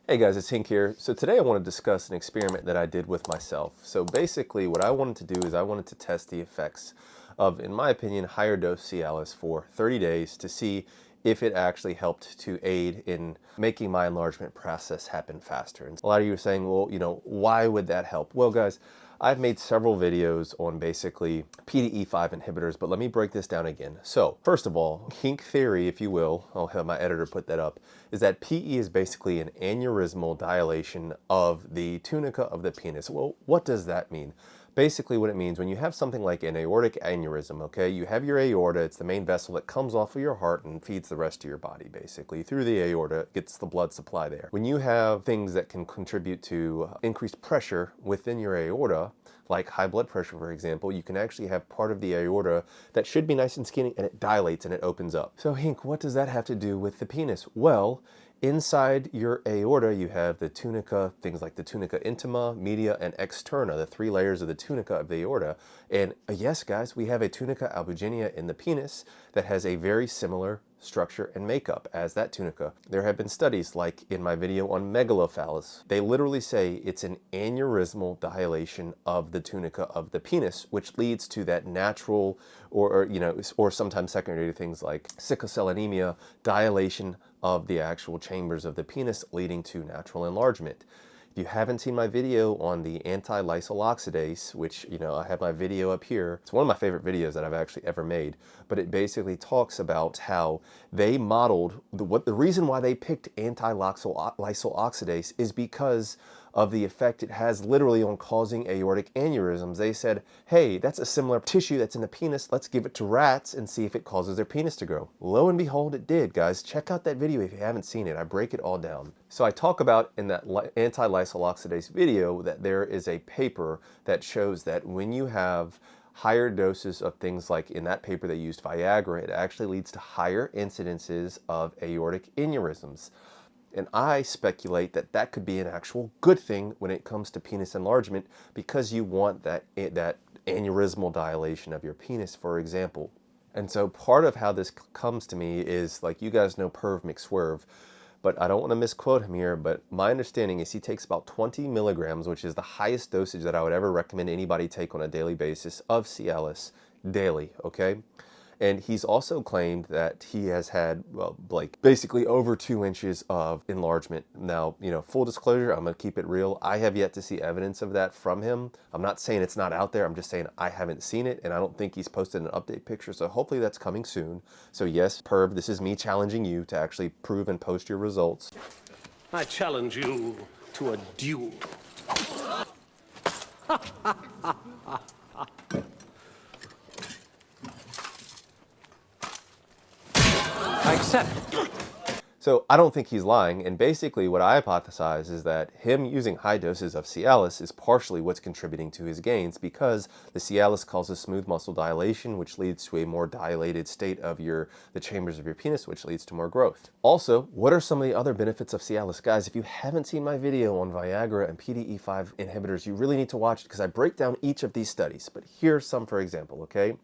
Hey guys, it's Hink here. So today I want to discuss an experiment that I did with myself. So basically what I wanted to do is I wanted to test the effects of, in my opinion, higher dose Cialis for 30 days to see if it actually helped to aid in making my enlargement process happen faster. And a lot of you are saying, well, why would that help? Well, guys, I've made several videos on basically PDE5 inhibitors, but let me break this down again. So first of all, Hink Theory, if you will, I'll have my editor put that up, is that PE is basically an aneurysmal dilation of the tunica of the penis. Well, what does that mean? Basically what it means, when you have something like an aortic aneurysm, okay, you have your aorta, it's the main vessel that comes off of your heart and feeds the rest of your body, basically. Through the aorta, gets the blood supply there. When you have things that can contribute to increased pressure within your aorta, like high blood pressure, for example, you can actually have part of the aorta that should be nice and skinny, and it dilates and it opens up. So Hink, what does that have to do with the penis? Well, inside your aorta, you have the tunica, things like the tunica intima, media, and externa, the three layers of the tunica of the aorta. And yes, guys, we have a tunica albuginea in the penis that has a very similar structure and makeup as that tunica. There have been studies, like in my video on megalophallus. They literally say it's an aneurysmal dilation of the tunica of the penis, which leads to that natural or sometimes secondary to things like sickle cell anemia, dilation of the actual chambers of the penis, leading to natural enlargement. If you haven't seen my video on the anti-lysyl oxidase, which, I have my video up here. It's one of my favorite videos that I've actually ever made, but it basically talks about how they modeled, the reason why they picked anti-lysyl oxidase is because of the effect it has literally on causing aortic aneurysms. They said, hey, that's a similar tissue that's in the penis. Let's give it to rats and see if it causes their penis to grow. Lo and behold, it did, guys. Check out that video if you haven't seen it. I break it all down. So I talk about in that anti-lysyl oxidase video that there is a paper that shows that when you have higher doses of things like in that paper they used Viagra, it actually leads to higher incidences of aortic aneurysms. And I speculate that that could be an actual good thing when it comes to penis enlargement, because you want that aneurysmal dilation of your penis, for example. And so part of how this comes to me is, like, you guys know Perv McSwerve, but I don't want to misquote him here, but my understanding is he takes about 20 milligrams, which is the highest dosage that I would ever recommend anybody take on a daily basis of Cialis daily, okay? And he's also claimed that he has had, well, like basically over 2 inches of enlargement. Now, full disclosure, I'm going to keep it real. I have yet to see evidence of that from him. I'm not saying it's not out there. I'm just saying I haven't seen it, and I don't think he's posted an update picture. So hopefully that's coming soon. So yes, Perv, this is me challenging you to actually prove and post your results. I challenge you to a duel. I accept. So I don't think he's lying, and basically what I hypothesize is that him using high doses of Cialis is partially what's contributing to his gains, because the Cialis causes smooth muscle dilation, which leads to a more dilated state of the chambers of your penis, which leads to more growth. Also, what are some of the other benefits of Cialis? Guys, if you haven't seen my video on Viagra and PDE5 inhibitors, you really need to watch it, because I break down each of these studies. But here's some, for example, okay?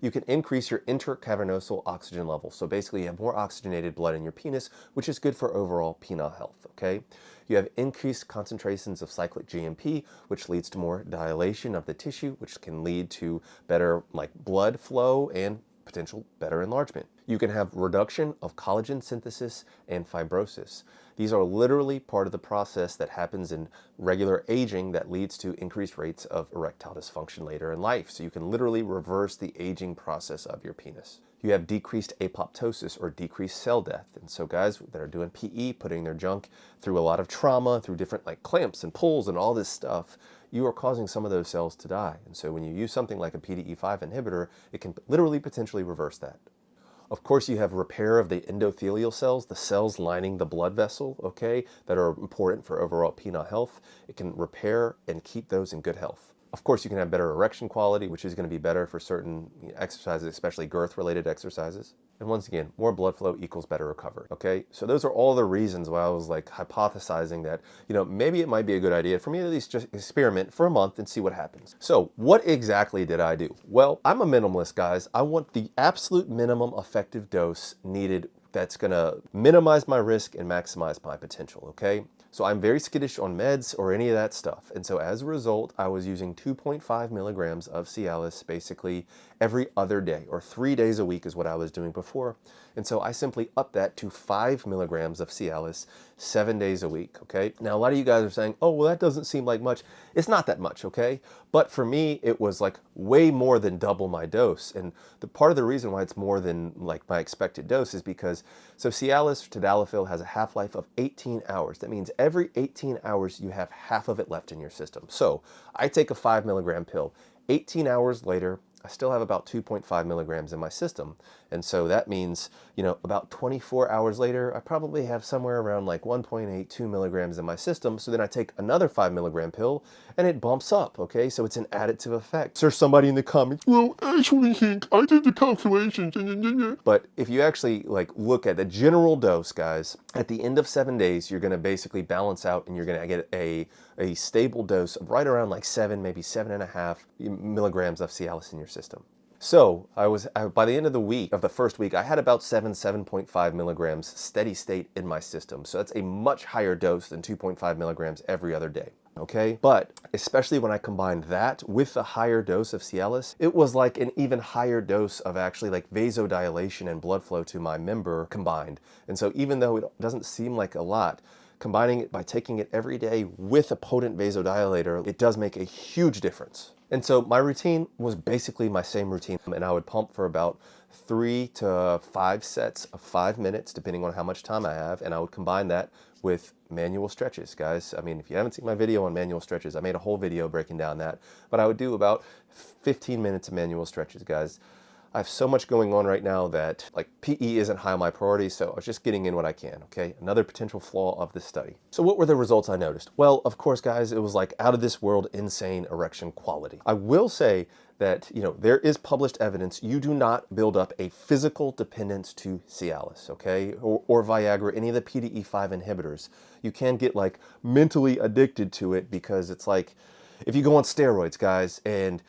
You can increase your intercavernosal oxygen level. So basically you have more oxygenated blood in your penis, which is good for overall penile health, okay? You have increased concentrations of cyclic GMP, which leads to more dilation of the tissue, which can lead to better blood flow and potential better enlargement. You can have reduction of collagen synthesis and fibrosis. These are literally part of the process that happens in regular aging that leads to increased rates of erectile dysfunction later in life. So you can literally reverse the aging process of your penis. You have decreased apoptosis, or decreased cell death. And so guys that are doing PE, putting their junk through a lot of trauma, through different clamps and pulls and all this stuff, you are causing some of those cells to die. And so when you use something like a PDE5 inhibitor, it can literally potentially reverse that. Of course, you have repair of the endothelial cells, the cells lining the blood vessel, okay, that are important for overall penile health. It can repair and keep those in good health. Of course, you can have better erection quality, which is going to be better for certain exercises, especially girth-related exercises. And once again, more blood flow equals better recovery, okay? So those are all the reasons why I was hypothesizing that, maybe it might be a good idea for me to at least just experiment for a month and see what happens. So what exactly did I do? Well, I'm a minimalist, guys. I want the absolute minimum effective dose needed that's gonna minimize my risk and maximize my potential, okay? So I'm very skittish on meds or any of that stuff. And so as a result, I was using 2.5 milligrams of Cialis basically every other day, or 3 days a week is what I was doing before. And so I simply upped that to 5 milligrams of Cialis 7 days a week, okay? Now, a lot of you guys are saying, oh, well, that doesn't seem like much. It's not that much, okay? But for me, it was like way more than double my dose. And the part of the reason why it's more than like my expected dose is because, so Cialis, tadalafil, has a half-life of 18 hours. That means every 18 hours, you have half of it left in your system. So I take a 5 milligram pill. 18 hours later, I still have about 2.5 milligrams in my system. And so that means, you know, about 24 hours later, I probably have somewhere around like 1.82 milligrams in my system. So then I take another 5 milligram pill and it bumps up, okay? So it's an additive effect. There's somebody in the comments, well, actually, Hink, I did the calculations. But if you actually like look at the general dose, guys, at the end of 7 days, you're gonna basically balance out and you're gonna get a stable dose of right around like 7, maybe 7.5 milligrams of Cialis in your system. So by the end of the week, of the first week, I had about 7.5 milligrams steady state in my system. So that's a much higher dose than 2.5 milligrams every other day. Okay, but especially when I combined that with the higher dose of Cialis, it was like an even higher dose of actually like vasodilation and blood flow to my member combined. And so even though it doesn't seem like a lot, combining it by taking it every day with a potent vasodilator, it does make a huge difference. And so my routine was basically my same routine, and I would pump for about 3 to 5 sets of 5 minutes, depending on how much time I have, and I would combine that with manual stretches, guys. I mean, if you haven't seen my video on manual stretches, I made a whole video breaking down that, but I would do about 15 minutes of manual stretches, guys. I have so much going on right now that like PE isn't high on my priority, so I was just getting in what I can, okay? Another potential flaw of this study. So what were the results I noticed? Well, of course, guys, it was like out of this world, insane erection quality. I will say that, you know, there is published evidence you do not build up a physical dependence to Cialis, okay? Or Viagra, any of the PDE5 inhibitors. You can get like mentally addicted to it because it's like, if you go on steroids, guys, and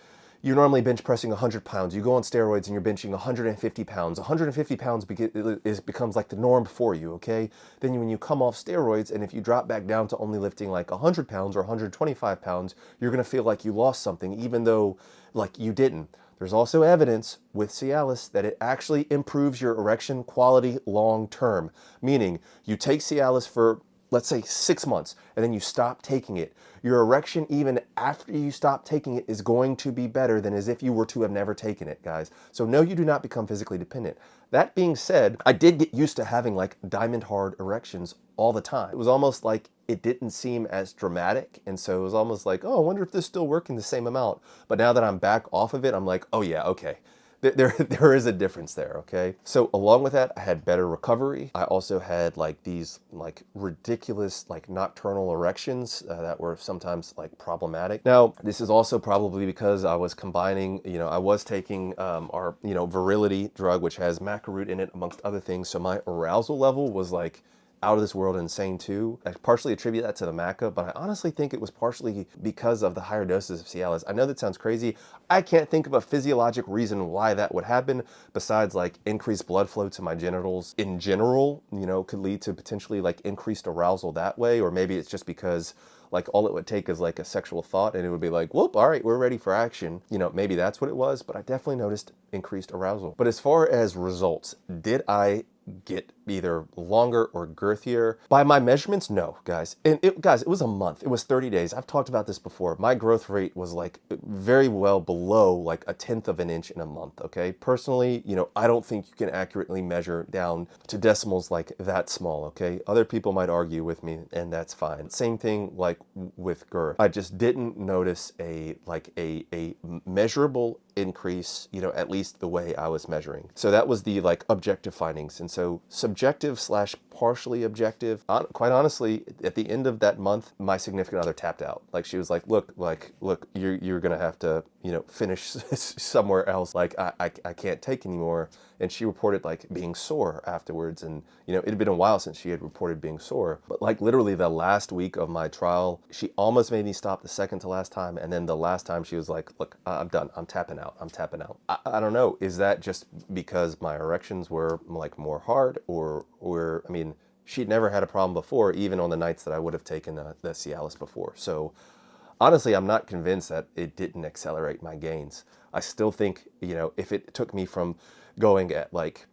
you're normally bench pressing 100 pounds. You go on steroids and you're benching 150 pounds. 150 pounds becomes like the norm for you, okay? Then when you come off steroids and if you drop back down to only lifting like 100 pounds or 125 pounds, you're gonna feel like you lost something even though like you didn't. There's also evidence with Cialis that it actually improves your erection quality long term, meaning you take Cialis for, let's say, 6 months, and then you stop taking it. Your erection, even after you stop taking it, is going to be better than as if you were to have never taken it, guys. So no, you do not become physically dependent. That being said, I did get used to having like diamond hard erections all the time. It was almost like it didn't seem as dramatic, and so it was almost like, oh, I wonder if this is still working the same amount. But now that I'm back off of it, I'm like, oh yeah, okay. There is a difference there, okay? So along with that, I had better recovery. I also had like these like ridiculous like nocturnal erections that were sometimes like problematic. Now, this is also probably because I was combining, you know, I was taking our, you know, virility drug, which has maca root in it, amongst other things. So my arousal level was like out of this world insane too. I partially attribute that to the maca, but I honestly think it was partially because of the higher doses of Cialis. I know that sounds crazy. I can't think of a physiologic reason why that would happen besides like increased blood flow to my genitals in general, you know, could lead to potentially like increased arousal that way, or maybe it's just because like all it would take is like a sexual thought and it would be like, whoop, all right, we're ready for action. You know, maybe that's what it was, but I definitely noticed increased arousal. But as far as results, did I get either longer or girthier? By my measurements, no, guys. And guys, it was a month. It was 30 days. I've talked about this before. My growth rate was like very well below like 1/10 of an inch in a month, okay? Personally, you know, I don't think you can accurately measure down to decimals like that small, okay? Other people might argue with me, and that's fine. Same thing like with girth. I just didn't notice a measurable increase, you know, at least the way I was measuring. So that was the like objective findings. And so subjective slash partially objective, quite honestly, at the end of that month, my significant other tapped out. Like she was like, look, you're gonna have to, you know, finish somewhere else. Like I can't take anymore. And she reported like being sore afterwards. And, you know, it had been a while since she had reported being sore. But like literally the last week of my trial, she almost made me stop the second to last time. And then the last time she was like, look, I'm done. I'm tapping out. I don't know. Is that just because my erections were like more hard or I mean, she'd never had a problem before, even on the nights that I would have taken the Cialis before. So honestly, I'm not convinced that it didn't accelerate my gains. I still think, you know, if it took me from going at like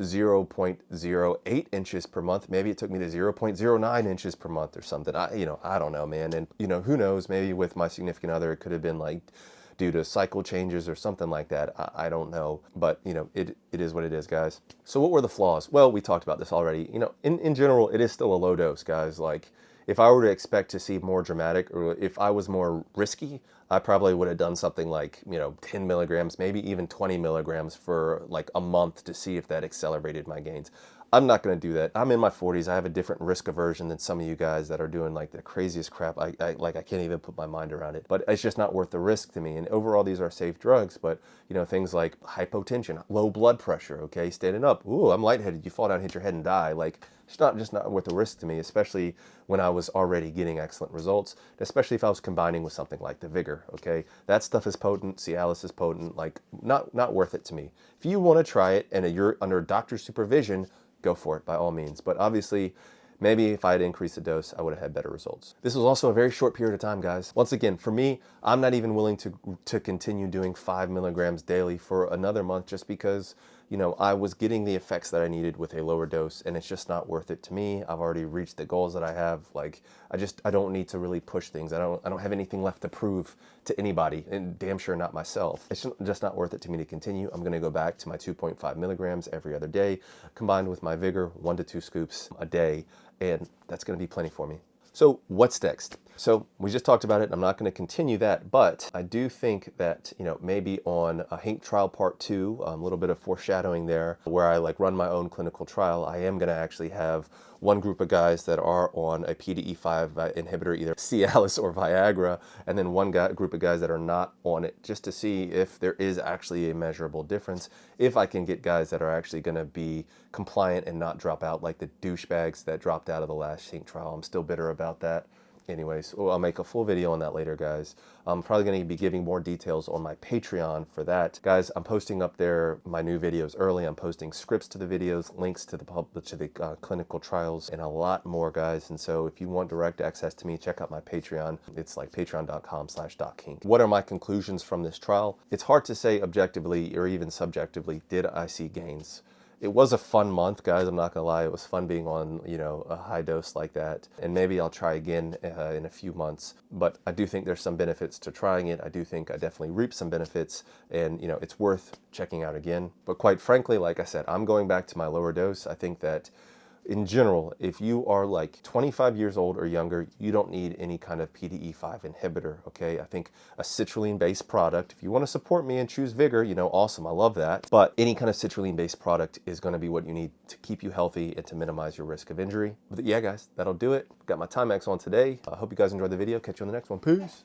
0.08 inches per month, maybe it took me to 0.09 inches per month or something. I don't know, man. And, you know, who knows, maybe with my significant other, it could have been like due to cycle changes or something like that. I don't know. But, you know, it is what it is, guys. So what were the flaws? Well, we talked about this already. You know, in general, it is still a low dose, guys. Like, if I were to expect to see more dramatic, or if I was more risky, I probably would have done something like, you know, 10 milligrams, maybe even 20 milligrams for like a month to see if that accelerated my gains. I'm not going to do that. I'm in my 40s. I have a different risk aversion than some of you guys that are doing like the craziest crap. I can't even put my mind around it. But it's just not worth the risk to me. And overall, these are safe drugs. But, you know, things like hypotension, low blood pressure, okay, standing up. Ooh, I'm lightheaded. You fall down, hit your head and die. Like, it's just not worth the risk to me, especially when I was already getting excellent results, especially if I was combining with something like the VIGOR, okay? That stuff is potent, Cialis is potent, like not worth it to me. If you want to try it and you're under doctor's supervision, go for it by all means. But obviously, maybe if I had increased the dose, I would have had better results. This was also a very short period of time, guys. Once again, for me, I'm not even willing to continue doing 5 milligrams daily for another month just because, you know, I was getting the effects that I needed with a lower dose, and it's just not worth it to me. I've already reached the goals that I have. Like, I don't need to really push things. I don't have anything left to prove to anybody, and damn sure not myself. It's just not worth it to me to continue. I'm gonna go back to my 2.5 milligrams every other day, combined with my VIGOR, 1 to 2 scoops a day, and that's gonna be plenty for me. So what's next? So we just talked about it. I'm not going to continue that, but I do think that, you know, maybe on a Hink trial part 2, a little bit of foreshadowing there, where I like run my own clinical trial, I am going to actually have one group of guys that are on a PDE5 inhibitor, either Cialis or Viagra, and then one group of guys that are not on it, just to see if there is actually a measurable difference, if I can get guys that are actually going to be compliant and not drop out like the douchebags that dropped out of the last Hink trial. I'm still bitter about that. Anyways, I'll make a full video on that later, guys. I'm probably going to be giving more details on my Patreon for that. Guys, I'm posting up there my new videos early. I'm posting scripts to the videos, links to the clinical trials, and a lot more, guys. And so if you want direct access to me, check out my Patreon. It's like patreon.com/DocHink. What are my conclusions from this trial? It's hard to say objectively or even subjectively, did I see gains? It was a fun month, guys. I'm not gonna lie. It was fun being on, you know, a high dose like that. And maybe I'll try again in a few months. But I do think there's some benefits to trying it. I do think I definitely reap some benefits, and, you know, it's worth checking out again. But quite frankly, like I said, I'm going back to my lower dose. I think that in general, if you are like 25 years old or younger, you don't need any kind of PDE5 inhibitor, okay? I think a citrulline-based product, if you want to support me and choose VIGOR, you know, awesome, I love that. But any kind of citrulline-based product is going to be what you need to keep you healthy and to minimize your risk of injury. But yeah, guys, that'll do it. Got my Timex on today. I hope you guys enjoyed the video. Catch you on the next one. Peace.